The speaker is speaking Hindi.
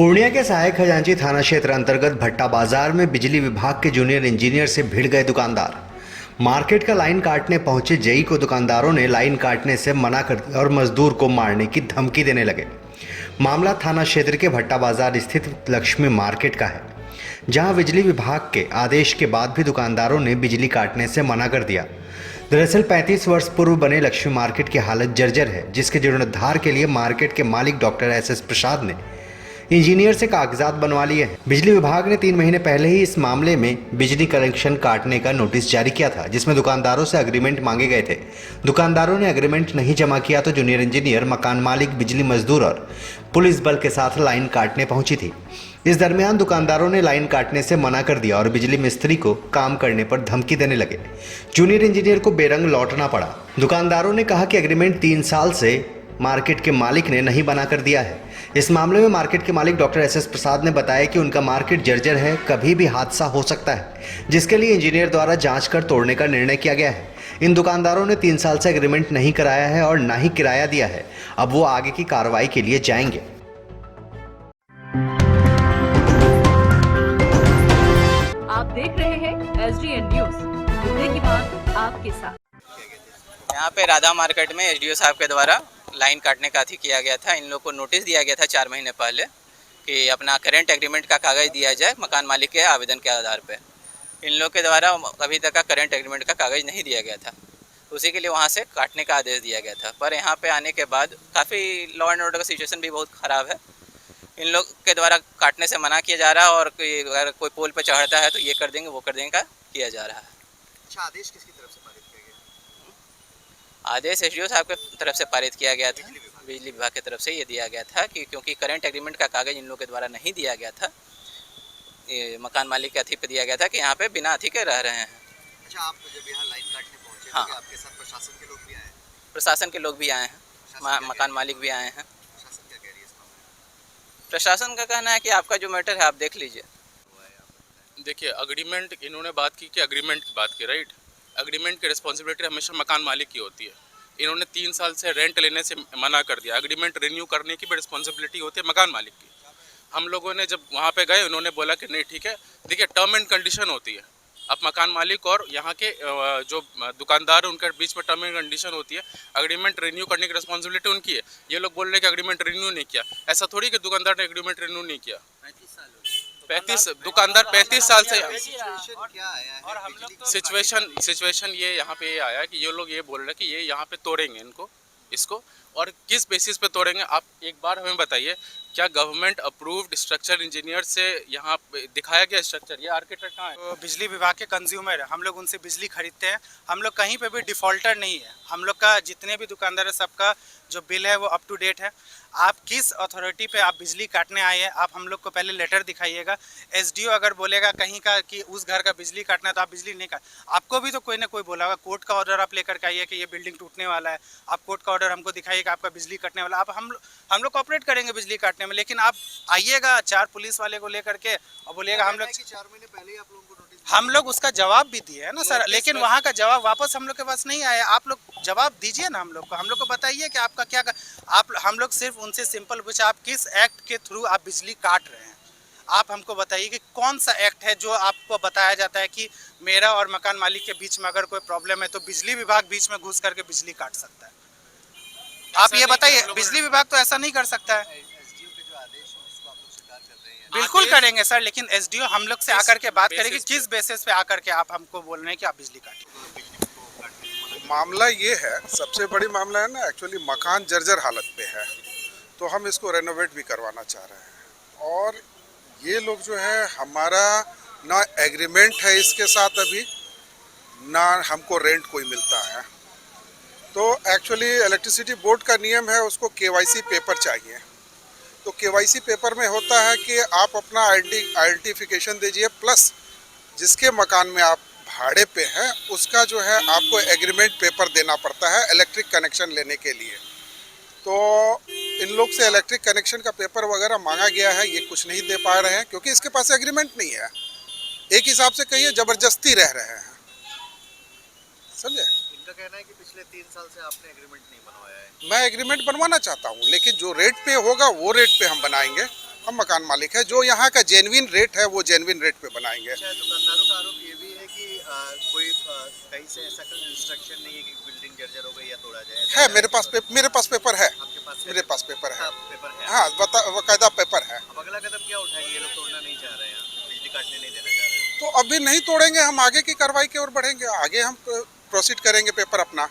पूर्णिया के सहायक खजांची थाना क्षेत्र अंतर्गत भट्टा बाजार में बिजली विभाग के जूनियर इंजीनियर से भिड़ गए दुकानदार। मार्केट का लाइन काटने पहुंचे जेई को दुकानदारों ने लाइन काटने से मना कर दिया और मजदूर को मारने की धमकी देने लगे। मामला थाना क्षेत्र के भट्टा बाजार स्थित लक्ष्मी मार्केट का है, जहां बिजली विभाग के आदेश के बाद भी दुकानदारों ने बिजली काटने से मना कर दिया। दरअसल 35 वर्ष पूर्व बने लक्ष्मी मार्केट की हालत जर्जर है, जिसके जीर्णोद्धार के लिए मार्केट के मालिक डॉक्टर एस प्रसाद ने इंजीनियर से कागजात बनवा लिए हैं। बिजली विभाग ने 3 महीने पहले ही इस मामले में बिजली कनेक्शन काटने का नोटिस जारी किया था, जिसमें दुकानदारों से एग्रीमेंट मांगे गए थे। दुकानदारों ने एग्रीमेंट नहीं जमा किया तो जूनियर इंजीनियर, मकान मालिक, बिजली मजदूर और पुलिस बल के साथ लाइन काटने पहुंची थी। इस दरमियान दुकानदारों ने लाइन काटने से मना कर दिया और बिजली मिस्त्री को काम करने पर धमकी देने लगे। जूनियर इंजीनियर को बेरंग लौटना पड़ा। दुकानदारों ने कहा कि एग्रीमेंट 3 साल से मार्केट के मालिक ने नहीं बना कर दिया है। इस मामले में मार्केट के मालिक डॉक्टर एस प्रसाद ने बताया कि उनका मार्केट जर्जर है, कभी भी हादसा हो सकता है, जिसके लिए इंजीनियर द्वारा जांच कर तोड़ने का निर्णय किया गया है। इन दुकानदारों ने 3 साल से एग्रीमेंट नहीं कराया है और ना ही किराया दिया है। अब वो आगे की कार्रवाई के लिए जाएंगे। आप देख रहे हैं SDN न्यूज, मुद्दे की बात आपके साथ। यहाँ पे राधा मार्केट में एसडीओ साहब के द्वारा लाइन काटने का अथी किया गया था। इन लोग को नोटिस दिया गया था 4 महीने पहले कि अपना करेंट एग्रीमेंट का कागज़ दिया जाए मकान मालिक के आवेदन के आधार पे। इन लोग के द्वारा अभी तक का करेंट एग्रीमेंट का कागज़ नहीं दिया गया था, उसी के लिए वहाँ से काटने का आदेश दिया गया था। पर यहाँ पे आने के बाद काफ़ी लॉ एंड ऑर्डर का सिचुएशन भी बहुत ख़राब है। इन लोग के द्वारा काटने से मना किया जा रहा है और अगर कोई पोल पर चढ़ता है तो ये कर देंगे वो कर देंगे का किया जा रहा है। अच्छा, आदेश किसकी तरफ से पारित किया गया? आदेश एसडीओ साहब के तरफ से पारित किया गया था, बिजली विभाग की तरफ से ये दिया गया था कि क्योंकि करंट एग्रीमेंट का कागज़ इन लोग के द्वारा नहीं दिया गया था, ये मकान मालिक के अथी पे दिया गया था कि यहाँ पे बिना अथी के रह रहे हैं। अच्छा, आप जब यहाँ लाइन काटने पहुँचे हाँ। तो आपके साथ प्रशासन के लोग भी आए हैं? प्रशासन के लोग भी आए हैं, मकान मालिक भी आए हैं। प्रशासन क्या कह रही है इस मामले में? प्रशासन का कहना है कि आपका जो मैटर है आप देख लीजिए। देखिए, एग्रीमेंट इन्होंने बात की कि एग्रीमेंट की बात की, राइट। एग्रीमेंट की रिस्पॉन्सिबिलिटी हमेशा मकान मालिक की होती है। इन्होंने 3 साल से रेंट लेने से मना कर दिया। एग्रीमेंट रिन्यू करने की भी रिस्पॉन्सिबिलिटी होती है मकान मालिक की। हम लोगों ने जब वहाँ पे गए, उन्होंने बोला कि नहीं ठीक है। देखिए, टर्म एंड कंडीशन होती है। अब मकान मालिक और यहाँ के जो दुकानदार हैं उनके बीच में टर्म एंड कंडीशन होती है। एग्रीमेंट रिन्यू करने की रिस्पॉन्सिबिलिटी उनकी है। ये लोग बोल रहे हैं कि एग्रीमेंट रिन्यू नहीं किया। ऐसा थोड़ी कि दुकानदार ने एग्रीमेंट रिन्यू नहीं किया। 35 दुकानदार 35 साल से सिचुएशन क्या आया है? बिजली का सिचुएशन ये यहाँ पे ये आया कि ये लोग ये बोल रहे हैं कि ये यहाँ पे तोड़ेंगे इसको और किस बेसिस पे तोड़ेंगे। आप एक बार हमें बताइए, क्या गवर्नमेंट अप्रूव्ड स्ट्रक्चर इंजीनियर से यहाँ पे दिखाया गया स्ट्रक्चर? ये आर्किटेक्ट कहाँ है? तो बिजली विभाग के कंज्यूमर है, हम लोग उनसे बिजली खरीदते हैं। हम लोग कहीं पे भी डिफ़ॉल्टर नहीं है। हम लोग का जितने भी दुकानदार है सबका जो बिल है वो अप टू डेट है। आप किस अथॉरिटी पे आप बिजली काटने आए हैं, आप हम लोग को पहले लेटर दिखाइएगा। एसडीओ अगर बोलेगा कहीं का कि उस घर का बिजली काटना है तो आप बिजली नहीं काट, आपको भी तो कोई ना कोई बोला होगा। कोर्ट का ऑर्डर आप लेकर के आइए कि ये बिल्डिंग टूटने वाला है, आप कोर्ट का ऑर्डर हमको दिखाइए कि आपका बिजली कटने वाला है। आप हम लोग कोऑपरेट करेंगे बिजली काटने में, लेकिन आप आइएगा 4 पुलिस वाले को लेकर के और बोलिएगा हम लोग 4 महीने पहले ही आप लोगों को नोटिस हम लोग उसका जवाब भी दिए है ना सर, लेकिन वहाँ का जवाब वापस हम लोग के पास नहीं आया। आप लोग जवाब दीजिए ना हम लोग को बताइए कि आपका क्या आप हम लोग सिर्फ उनसे सिंपल पूछे आप किस एक्ट के थ्रू आप बिजली काट रहे हैं। आप हमको बताइए कि कौन सा एक्ट है जो आपको बताया जाता है कि मेरा और मकान मालिक के बीच में अगर कोई प्रॉब्लम है तो बिजली विभाग बीच में घुस करके बिजली काट सकता है। आप ये बताइए, बिजली विभाग तो ऐसा नहीं कर सकता है। एसडीओ के जो आदेश है उसको आप लोग स्वीकार कर रहे हैं? बिल्कुल करेंगे सर, लेकिन एसडीओ हम लोग से आकर के बात करेगी किस बेसिस पे आकर के आप हमको बोल रहे हैं कि आप बिजली काटिए। मामला ये है, सबसे बड़ी मामला है ना, एक्चुअली मकान जर्जर हालत पे है तो हम इसको रेनोवेट भी करवाना चाह रहे हैं। और ये लोग जो है, हमारा ना एग्रीमेंट है इसके साथ अभी, ना हमको रेंट कोई मिलता है। तो एक्चुअली इलेक्ट्रिसिटी बोर्ड का नियम है, उसको केवाईसी पेपर चाहिए। तो केवाईसी पेपर में होता है कि आप अपना आइडेंटिफिकेशन दीजिए, प्लस जिसके मकान में आप भाड़े पे हैं उसका जो है आपको एग्रीमेंट पेपर देना पड़ता है इलेक्ट्रिक कनेक्शन लेने के लिए। तो इन लोग से इलेक्ट्रिक कनेक्शन का पेपर वगैरह मांगा गया है, ये कुछ नहीं दे पा रहे हैं क्योंकि इसके पास एग्रीमेंट नहीं है। एक हिसाब से कहिए ज़बरदस्ती रह रहे हैं, समझे। इनका कहना है कि पिछले 3 साल से आपने एग्रीमेंट नहीं बनवाया है। मैं एग्रीमेंट बनवाना चाहता हूँ, लेकिन जो रेट पे होगा वो रेट पे हम बनाएंगे। हम मकान मालिक है, जो यहाँ का जेन्युइन रेट है वो जेन्युइन रेट पे बनाएंगे। अच्छा, दुकानदारों का आरोप ये भी है कि कोई कहीं से ऐसा कोई इंस्ट्रक्शन नहीं है कि बिल्डिंग जर्जर हो गई या तोड़ा जाए। है मेरे पास पेपर है, आपके पास मेरे पास पेपर है, पेपर है? हाँ बाकायदा पेपर है। अब अगला कदम क्या उठाएंगे? ये लोग तोड़ना नहीं चाह रहे हैं, बिजली काटने नहीं देना चाह रहे हैं। तो अभी नहीं तोड़ेंगे, हम आगे की कार्रवाई की ओर बढ़ेंगे, आगे हम प्रोसीड करेंगे पेपर अपना।